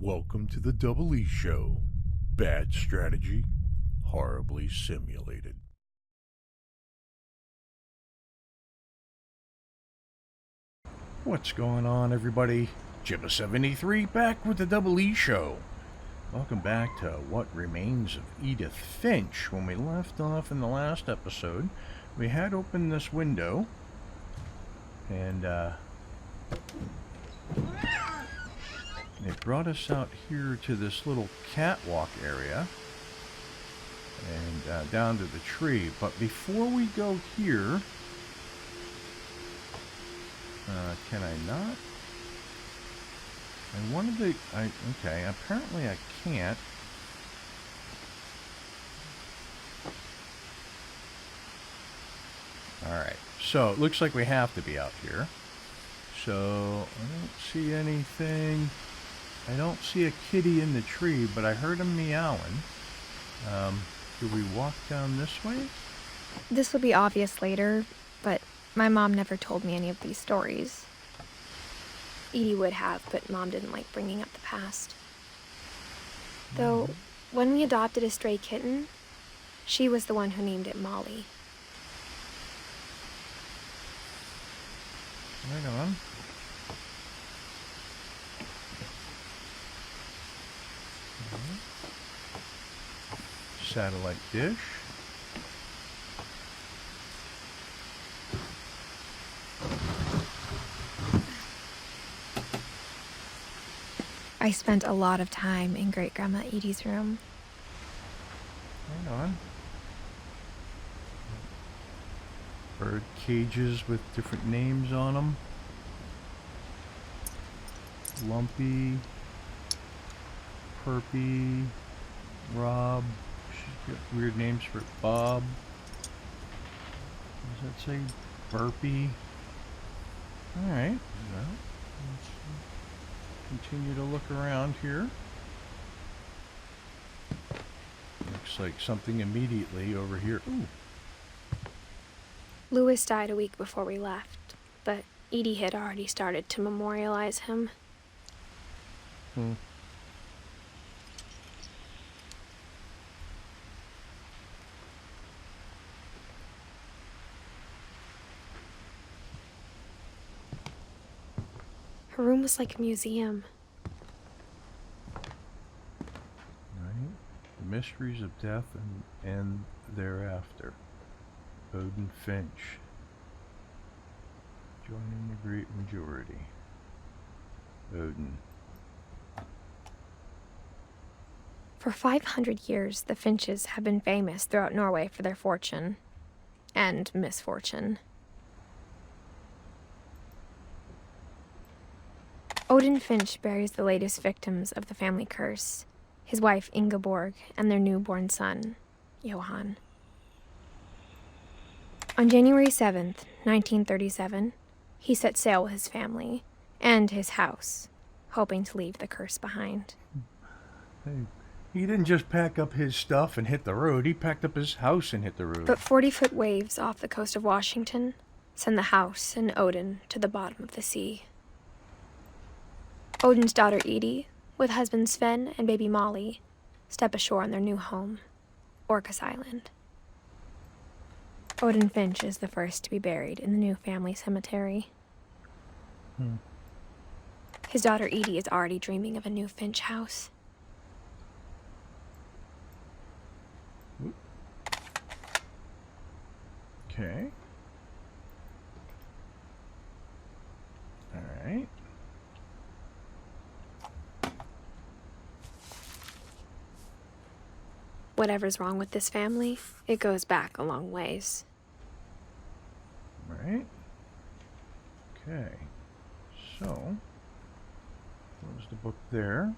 Welcome to the Double E Show. Bad strategy, horribly simulated. What's going on, everybody? Jibba73 back with the Double E Show. Welcome back to What Remains of Edith Finch. When we left off in the last episode, we had opened this window, and it brought us out here to this little catwalk area and down to the tree. But before we go here, can I not? I wanted to, okay, apparently I can't. Alright, so it looks like we have to be out here. So, I don't see anything. I don't see a kitty in the tree, but I heard him meowing. Do we walk down this way? This will be obvious later, but my mom never told me any of these stories. Edie would have, but Mom didn't like bringing up the past. Though, when we adopted a stray kitten, she was the one who named it Molly. Right on. Satellite dish. I spent a lot of time in Great-Grandma Edie's room. Right on. Bird cages with different names on them. Lumpy, Perpy, Rob. She's got weird names for Bob. What does that say? Burpee. Alright. Well, let's continue to look around here. Looks like something immediately over here. Ooh. Louis died a week before we left, but Edie had already started to memorialize him. Her room was like a museum. Right. The mysteries of death and thereafter. Odin Finch. Joining the great majority. Odin. For 500 years, the Finches have been famous throughout Norway for their fortune. And misfortune. Odin Finch buries the latest victims of the family curse, his wife Ingeborg and their newborn son, Johan. On January 7th, 1937, he set sail with his family and his house, hoping to leave the curse behind. Hey, he didn't just pack up his stuff and hit the road, he packed up his house and hit the road. But 40-foot waves off the coast of Washington send the house and Odin to the bottom of the sea. Odin's daughter Edie, with husband Sven and baby Molly, step ashore on their new home, Orcas Island. Odin Finch is the first to be buried in the new family cemetery. His daughter Edie is already dreaming of a new Finch house. Okay. Alright. Whatever's wrong with this family, it goes back a long ways. Right. Okay. So, close the book there.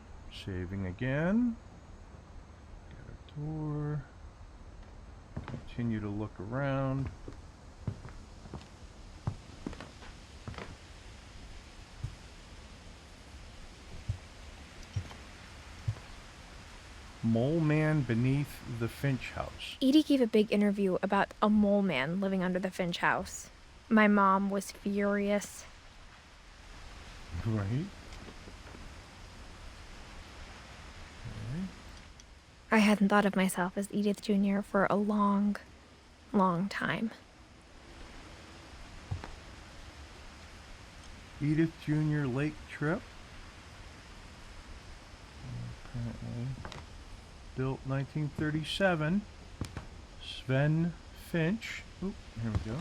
Saving again. Get a door. Continue to look around. Mole man beneath the Finch house. Edie gave a big interview about a mole man living under the Finch house. My mom was furious. Right. I hadn't thought of myself as Edith Jr. for a long, long time. Edith Jr. Lake Trip. Apparently built 1937. Sven Finch. Oop, here we go.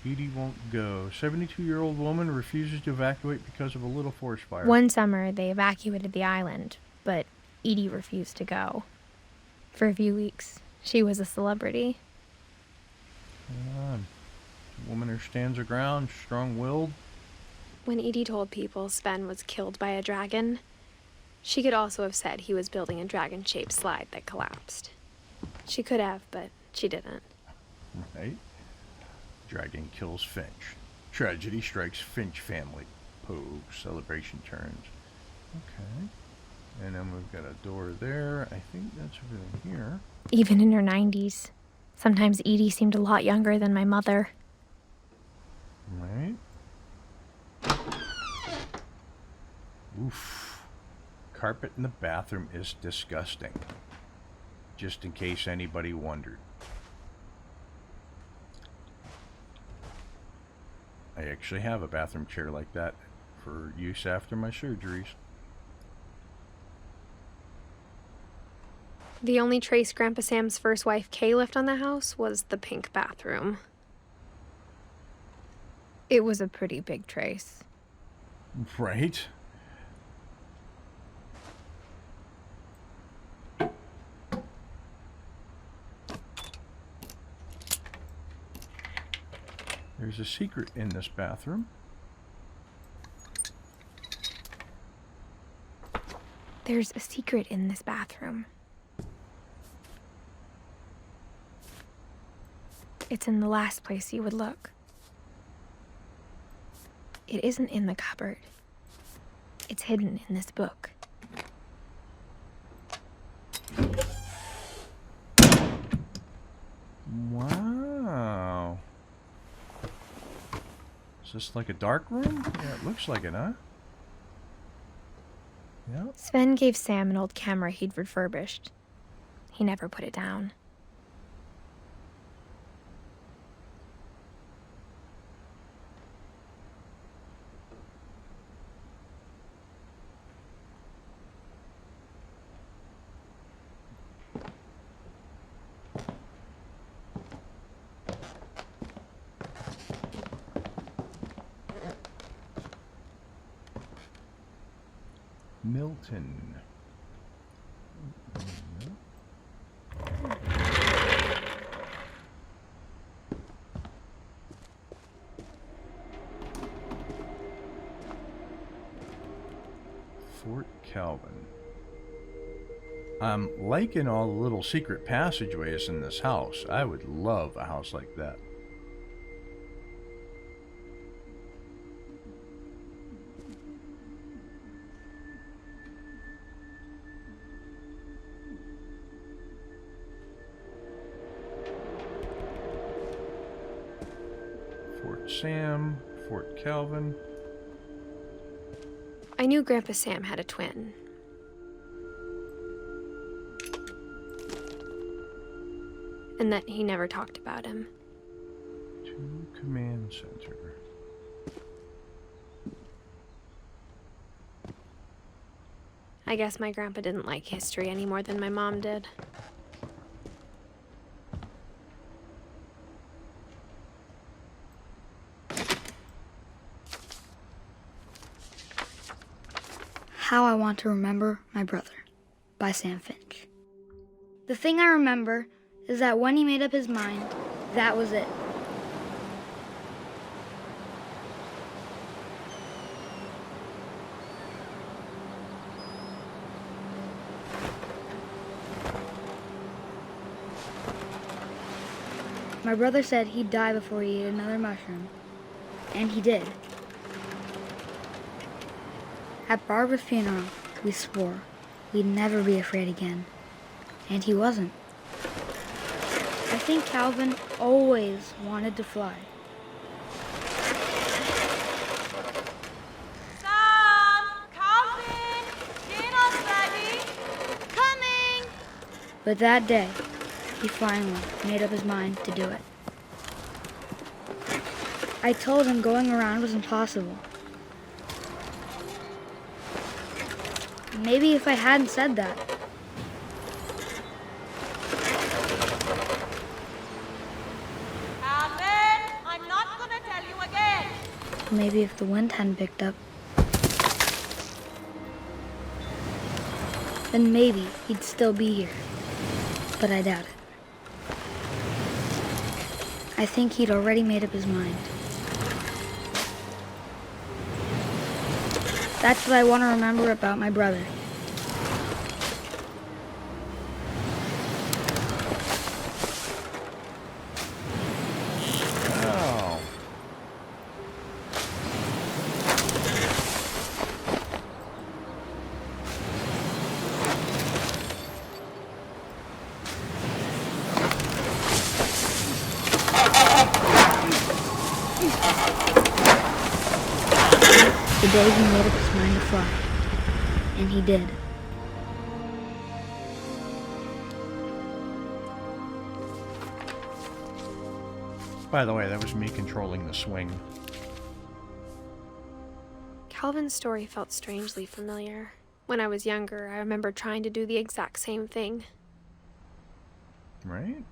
Edie won't go. 72-year-old woman refuses to evacuate because of a little forest fire. One summer, they evacuated the island, but Edie refused to go. For a few weeks, she was a celebrity. A woman who stands her ground, strong-willed. When Edie told people Sven was killed by a dragon, she could also have said he was building a dragon-shaped slide that collapsed. She could have, but she didn't. Right? Dragon kills Finch. Tragedy strikes Finch family. Pogue. Celebration turns. Okay. And then we've got a door there. I think that's everything here. Even in her 90s. Sometimes Edie seemed a lot younger than my mother. Right. Oof. Carpet in the bathroom is disgusting. Just in case anybody wondered. I actually have a bathroom chair like that for use after my surgeries. The only trace Grandpa Sam's first wife, Kay, left on the house was the pink bathroom. It was a pretty big trace. Right? There's a secret in this bathroom. There's a secret in this bathroom. It's in the last place you would look. It isn't in the cupboard. It's hidden in this book. Wow. Is this like a dark room? Yeah, it looks like it, huh? Yep. Sven gave Sam an old camera he'd refurbished. He never put it down. Milton. Fort Calvin. I'm liking all the little secret passageways in this house. I would love a house like that. Fort Sam, Fort Calvin. I knew Grandpa Sam had a twin. And that he never talked about him. 2 Command Center. I guess my grandpa didn't like history any more than my mom did. How I Want to Remember My Brother by Sam Finch. The thing I remember is that when he made up his mind, that was it. My brother said he'd die before he ate another mushroom, and he did. At Barbara's funeral, we swore we'd never be afraid again, and he wasn't. I think Calvin always wanted to fly. Sam! Calvin! Dinner's ready! Coming! But that day, he finally made up his mind to do it. I told him going around was impossible. Maybe if I hadn't said that, Calvin, I'm not gonna tell you again. maybe if the wind hadn't picked up, then maybe he'd still be here. But I doubt it. I think he'd already made up his mind. That's what I want to remember about my brother. Oh. The day he made up his mind to fly. And he did. By the way, that was me controlling the swing. Calvin's story felt strangely familiar. When I was younger, I remember trying to do the exact same thing. Right?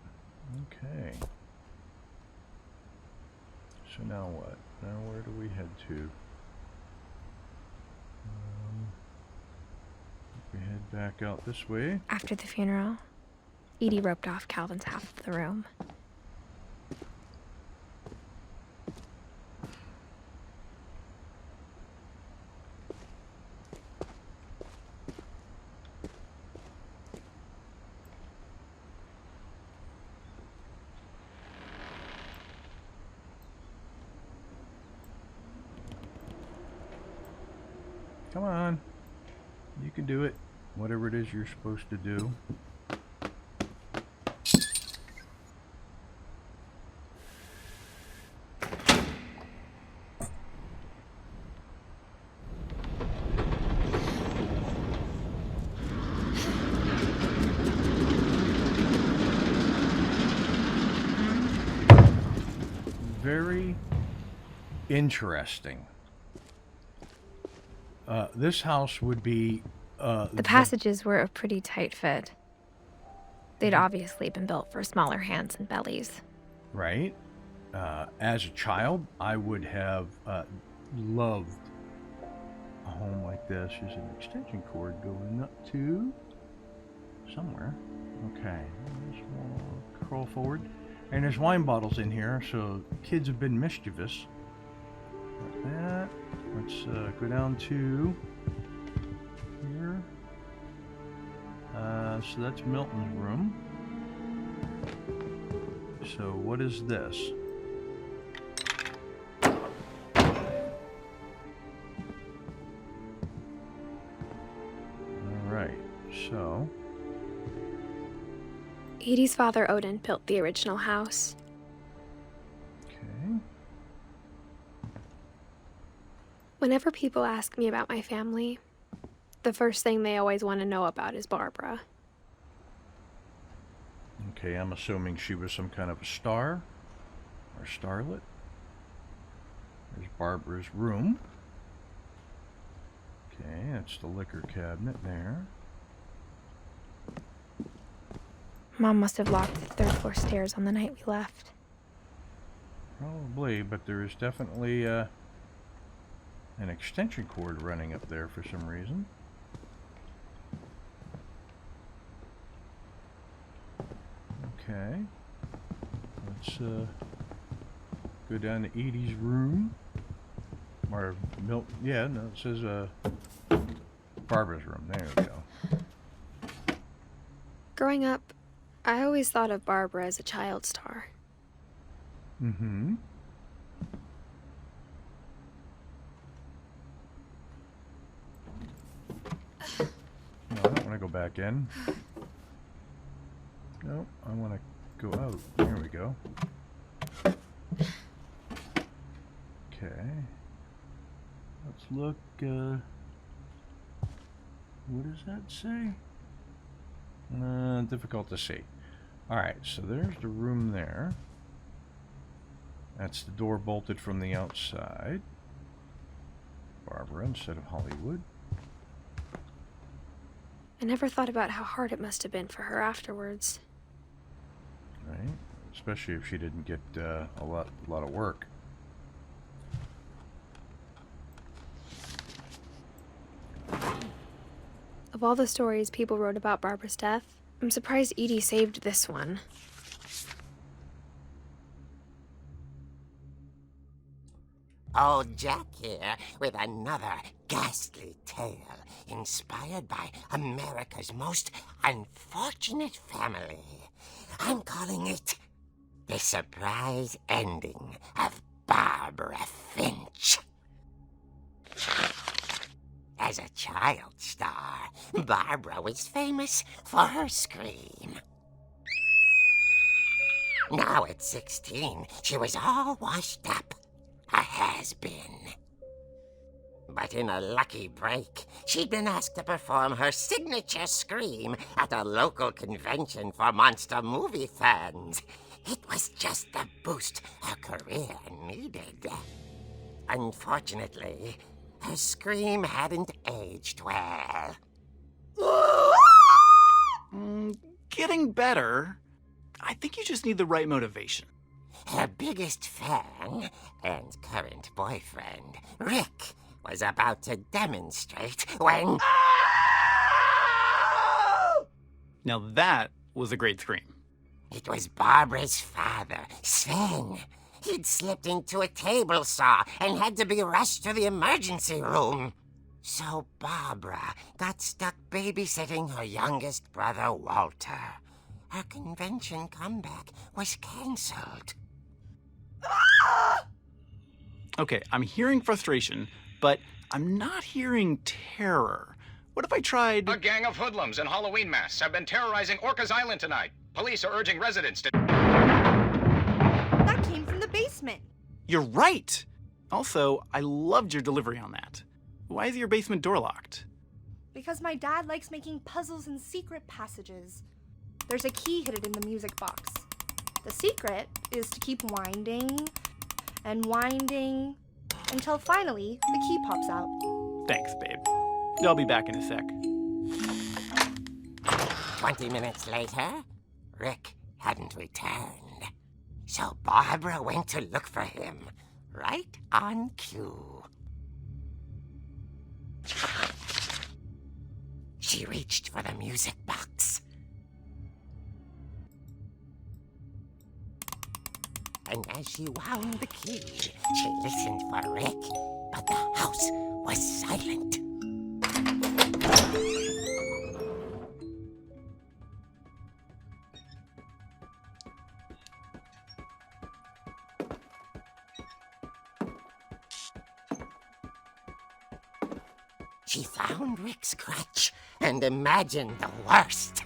Okay. So now what? Now where do we head to? We head back out this way. After the funeral, Edie roped off Calvin's half of the room. Come on. You can do it. Whatever it is you're supposed to do. Very interesting. This house would be The passages were a pretty tight fit. They'd obviously been built for smaller hands and bellies. right. As a child, I would have loved a home like this. There's an extension cord going up to somewhere. Okay, just we'll crawl forward. And there's wine bottles in here, so kids have been mischievous. Like that. Let's go down to here. So that's Milton's room. So what is this? Alright, so Edie's father, Odin, built the original house. okay. Whenever people ask me about my family, the first thing they always want to know about is Barbara. Okay, I'm assuming she was some kind of a star or starlet. There's Barbara's room. Okay, that's the liquor cabinet there. Mom must have locked the third floor stairs on the night we left. Probably, but there is definitely an extension cord running up there for some reason. Okay, let's go down to Edie's room. Or Milton, yeah, no, it says Barbara's room. There we go. Growing up, I always thought of Barbara as a child star. Mm-hmm. No, I don't want to go back in. No, I want to go out. There we go. Okay. Let's look, what does that say? Difficult to see. Alright, so there's the room there. That's the door bolted from the outside. Barbara instead of Hollywood. I never thought about how hard it must have been for her afterwards. Right? Especially if she didn't get a lot of work. Of all the stories people wrote about Barbara's death, I'm surprised Edie saved this one. Old Jack here with another ghastly tale inspired by America's most unfortunate family. I'm calling it The Surprise Ending of Barbara Finch. As a child star, Barbara was famous for her scream. Now at 16, she was all washed up. A has-been. But in a lucky break, she'd been asked to perform her signature scream at a local convention for monster movie fans. It was just the boost her career needed. Unfortunately, her scream hadn't aged well. Getting better. I think you just need the right motivation. Her biggest fan and current boyfriend, Rick, was about to demonstrate when... Now that was a great scream. It was Barbara's father, Sven. He'd slipped into a table saw and had to be rushed to the emergency room. So Barbara got stuck babysitting her youngest brother, Walter. Her convention comeback was cancelled. Okay, I'm hearing frustration, but I'm not hearing terror. What if I tried... A gang of hoodlums in Halloween masks have been terrorizing Orcas Island tonight. Police are urging residents to... That came from the basement. You're right! Also, I loved your delivery on that. Why is your basement door locked? Because my dad likes making puzzles and secret passages. There's a key hidden in the music box. The secret is to keep winding and winding until finally the key pops out. Thanks, babe. I'll be back in a sec. 20 minutes later, Rick hadn't returned. So Barbara went to look for him, right on cue. She reached for the music box. And as she wound the key, she listened for Rick, but the house was silent. She found Rick's crutch and imagined the worst.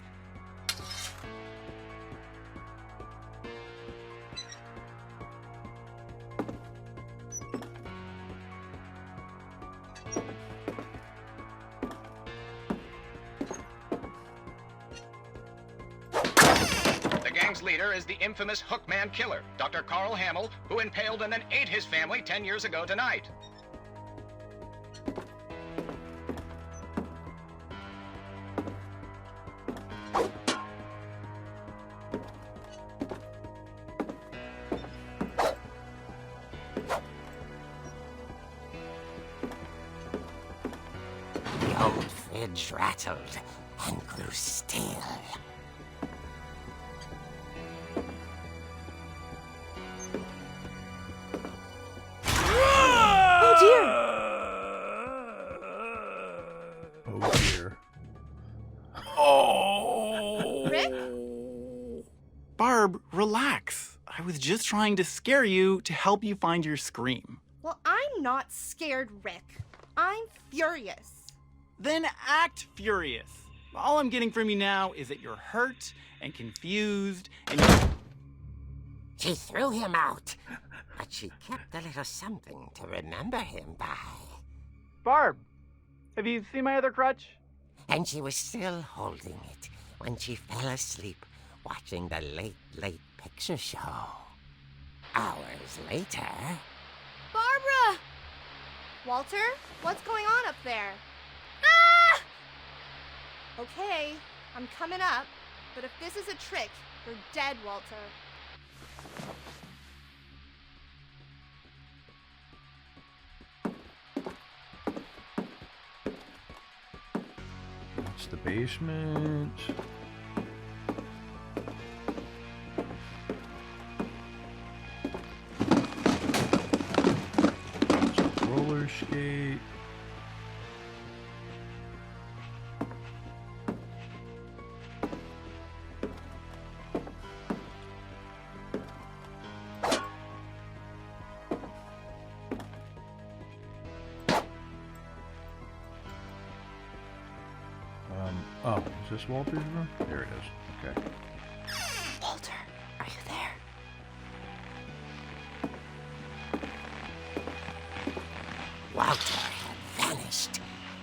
The gang's leader is the infamous Hookman killer, Dr. Carl Hamill, who impaled and then ate his family 10 years ago tonight. The old fridge rattled and grew still. Oh dear! Oh dear. Oh! Rick? Barb, relax. I was just trying to scare you to help you find your scream. Well, I'm not scared, Rick. I'm furious. Then act furious. All I'm getting from you now is that you're hurt and confused and She threw him out, but she kept a little something to remember him by. Barb, have you seen my other crutch? And she was still holding it when she fell asleep watching the Late Late Picture Show. Hours later... Barbara! Walter, what's going on up there? Ah! Okay, I'm coming up, but if this is a trick, you're dead, Walter. It's the basement. It's a roller skate. Oh, is this Walter's room? There it is. Okay. Walter, are you there? Walter had vanished,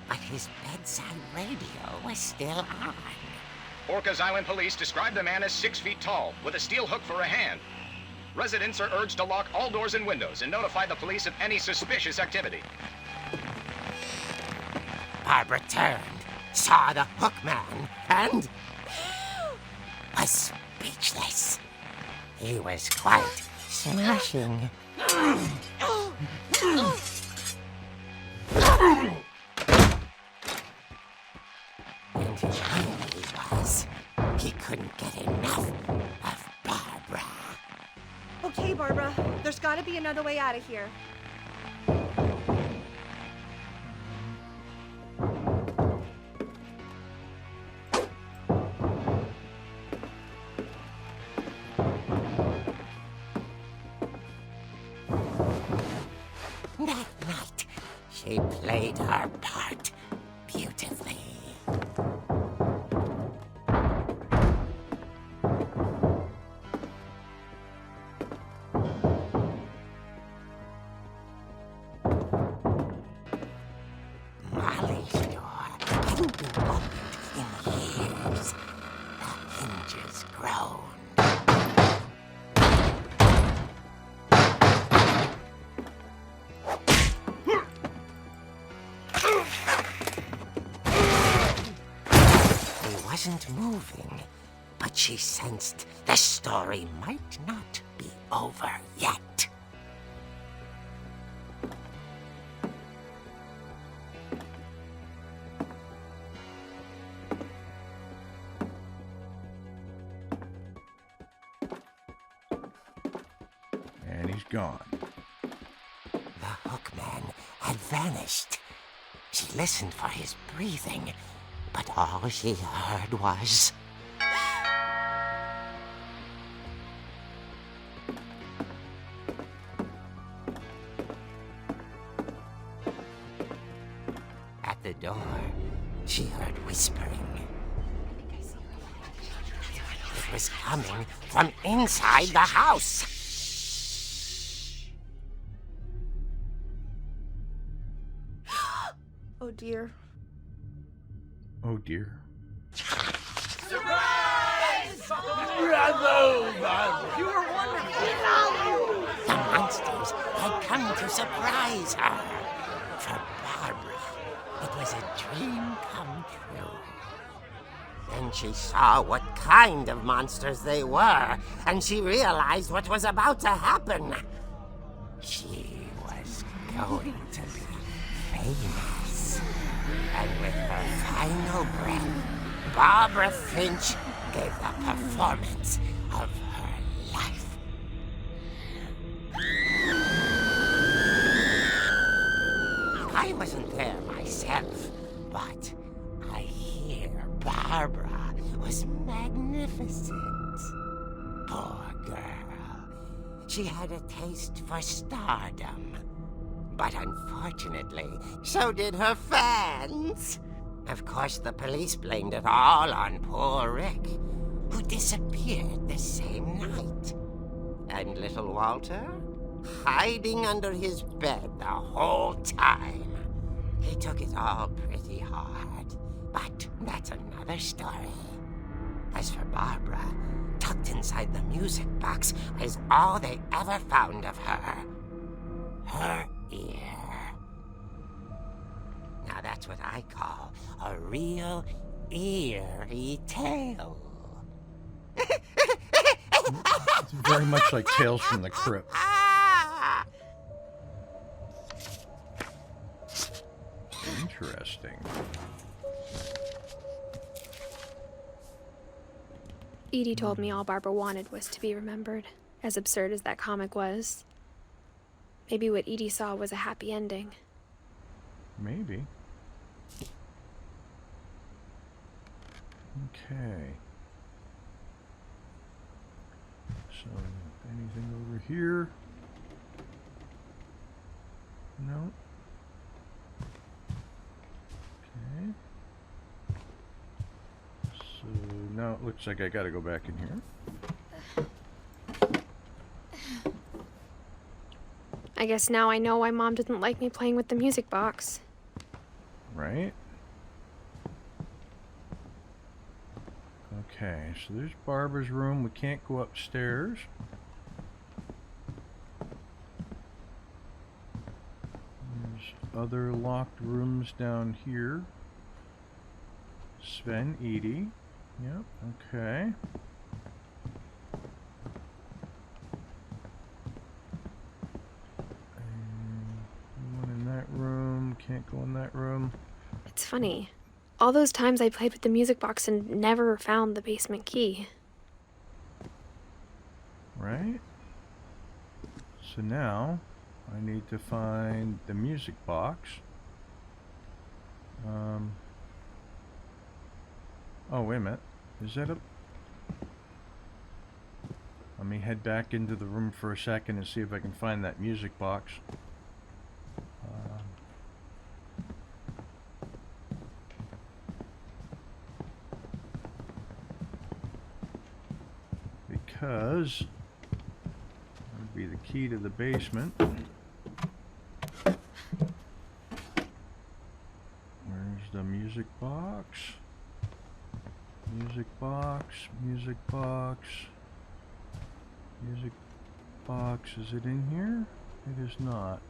but his bedside radio was still on. Orcas Island police described the man as 6 feet tall, with a steel hook for a hand. Residents are urged to lock all doors and windows and notify the police of any suspicious activity. Barbara turned, saw the hook man, and was speechless. He was quite smashing. And here he was. He couldn't get enough of Barbara. Okay, Barbara, there's gotta be another way out of here. That night, she played her part beautifully. Molly's door hadn't been opened in years. The hinges groaned. He wasn't moving, but she sensed the story might not be over yet. And he's gone. The hookman had vanished. She listened for his breathing, but all she heard was... At the door, she heard whispering. It was coming from inside the house. Oh dear. Oh dear. The monsters had come to surprise her. For Barbara, it was a dream come true. Then she saw what kind of monsters they were, and she realized what was about to happen. She was going to be famous. And with her final breath, Barbara Finch gave the performance of her life. I wasn't there myself, but I hear Barbara was magnificent. Poor girl. She had a taste for stardom. But unfortunately, so did her fans. Of course, the police blamed it all on poor Rick, who disappeared the same night. And little Walter, hiding under his bed the whole time. He took it all pretty hard, but that's another story. As for Barbara, tucked inside the music box is all they ever found of her. Her ear. Now that's what I call a real eerie tale. It's very much like Tales from the Crypt. Interesting. Edie told me all Barbara wanted was to be remembered, as absurd as that comic was. Maybe what Edie saw was a happy ending. Maybe. Okay. So, anything over here? No. Okay. So, now it looks like I gotta go back in here. I guess now I know why Mom didn't like me playing with the music box. Right? Okay, so there's Barbara's room. We can't go upstairs. There's other locked rooms down here. Sven, Edie. Yep, okay. One in that room. Can't go in that room. It's funny. All those times I played with the music box and never found the basement key. Right? So now I need to find the music box. Oh, wait a minute. Is that a... Let me head back into the room for a second and see if I can find that music box. Because that would be the key to the basement. Where's the music box? Music box, music box, music box. Is it in here? It is not.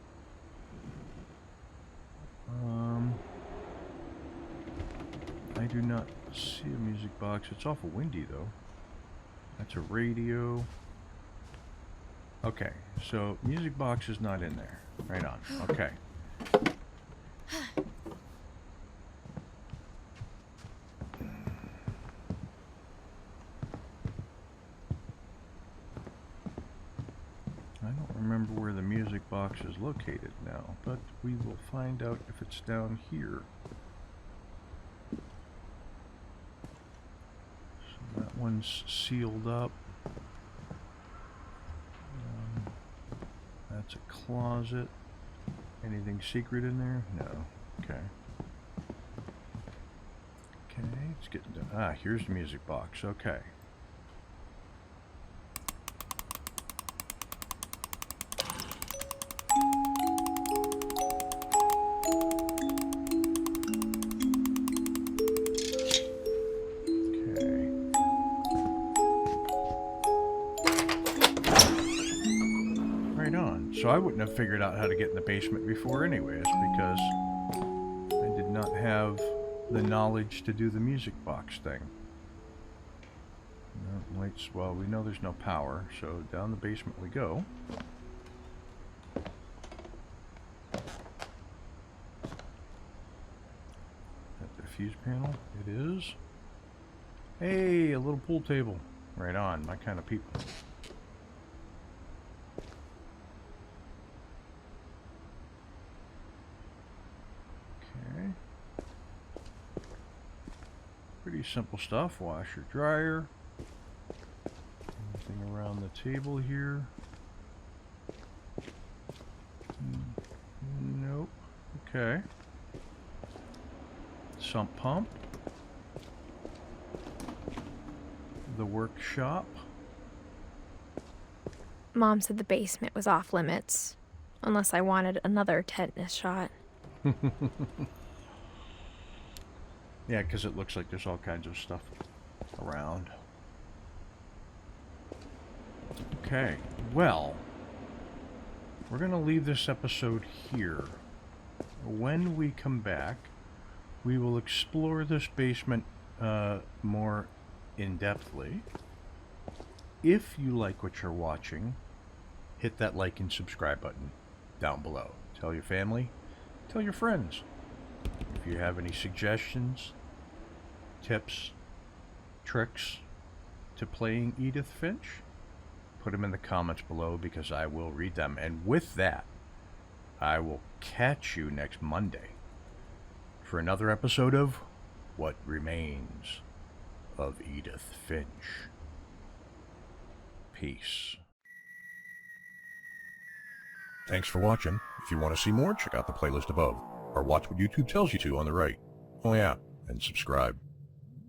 I do not see a music box. It's awful windy though. That's a radio. Okay, so music box is not in there. Right on. Okay. I don't remember where the music box is located now, but we will find out if it's down here. That one's sealed up. That's a closet. Anything secret in there? No. Okay. Okay, it's getting done. Ah, here's the music box. Okay. So I wouldn't have figured out how to get in the basement before anyways, because I did not have the knowledge to do the music box thing. No lights, well, we know there's no power, so down the basement we go. At the fuse panel, it is. Hey, a little pool table. Right on, my kind of people. Pretty simple stuff. Washer, dryer. Anything around the table here? Nope. Okay. Sump pump. The workshop. Mom said the basement was off limits, unless I wanted another tetanus shot. Yeah, because it looks like there's all kinds of stuff around. Okay, well, we're going to leave this episode here. When we come back, we will explore this basement more in-depthly. If you like what you're watching, hit that like and subscribe button down below. Tell your family, tell your friends. If you have any suggestions, tips, tricks to playing Edith Finch, put them in the comments below because I will read them. And with that, I will catch you next Monday for another episode of What Remains of Edith Finch. Peace. Thanks for watching. If you want to see more, check out the playlist above, or watch what YouTube tells you to on the right. Oh yeah, and subscribe.